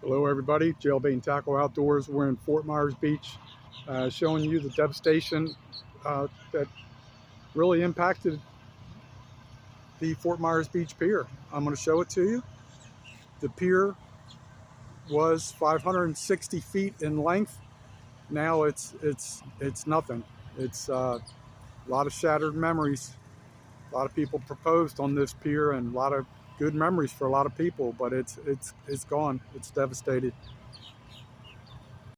Hello everybody, Jailbait and Tackle Outdoors. We're in Fort Myers Beach, showing you the devastation that really impacted the Fort Myers Beach Pier. I'm going to show it to you. The pier was 560 feet in length. Now it's nothing. It's a lot of shattered memories. A lot of people proposed on this pier, and a lot of good memories for a lot of people, but it's gone. It's devastated.